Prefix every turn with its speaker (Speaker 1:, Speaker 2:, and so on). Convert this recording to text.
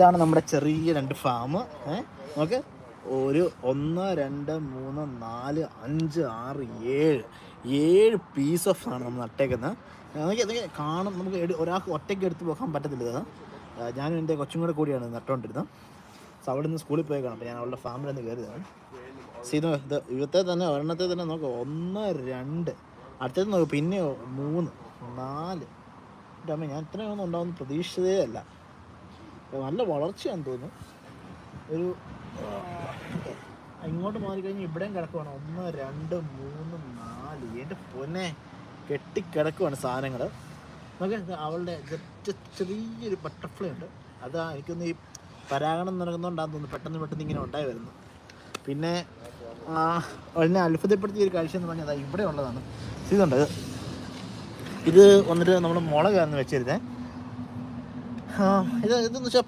Speaker 1: ഇതാണ് നമ്മുടെ ചെറിയ 2 ഫാം. നോക്ക്, ഒരു 1 2 3 4 5 6 7 പീസ് ഓഫ് ആണ് നമ്മൾ നട്ടേക്കുന്നത്. അതൊക്കെ കാണും, നമുക്ക് ഒരാൾക്ക് ഒറ്റയ്ക്ക് എടുത്ത് പോകാൻ പറ്റത്തില്ല. ഞാനും എൻ്റെ കൊച്ചും കൂടിയാണ് നട്ടുകൊണ്ടിരുന്നത്. സോ അവിടെ നിന്ന് സ്കൂളിൽ പോയി കാണാം. അപ്പോൾ ഞാൻ അവളുടെ ഫാമിലൊന്ന് കയറിയതാണ്. ഇത് ഇവത്തെ തന്നെ ഒരെണ്ണത്തെ തന്നെ നോക്ക്, 1 2, അടുത്തത് നോക്ക്, പിന്നെ 3 4. എൻ്റെ അമ്മ, ഞാൻ ഇത്രയൊന്നും ഉണ്ടാവുമെന്ന് പ്രതീക്ഷിച്ചതേ അല്ല. നല്ല വളർച്ചയാണെന്ന് തോന്നുന്നു. ഒരു ഇങ്ങോട്ട് മാറിക്കഴിഞ്ഞാൽ ഇവിടെയും കിടക്കുവാണ്. 1 2 3 4. എൻ്റെ പൊന്നെ, കെട്ടിക്കിടക്കുവാണ് സാധനങ്ങൾ. നമുക്ക് അവളുടെ ചെറിയൊരു ബട്ടർഫ്ലൈ ഉണ്ട്. അതാ എനിക്കൊന്ന് ഈ പരാഗണം നടക്കുന്നുണ്ടാന്ന് തോന്നുന്നു പെട്ടെന്ന് ഇങ്ങനെ ഉണ്ടായി വരുന്നു. പിന്നെ എന്നെ അത്ഭുതപ്പെടുത്തിയ ഒരു കാഴ്ച എന്ന് പറഞ്ഞാൽ അതാ ഇവിടെ ഉള്ളതാണ്. ഇതുണ്ട്, ഇത് വന്നിട്ട് നമ്മൾ മുളകാന്ന് വെച്ചിരുന്നേ. ഇതെന്ന് വെച്ചാൽ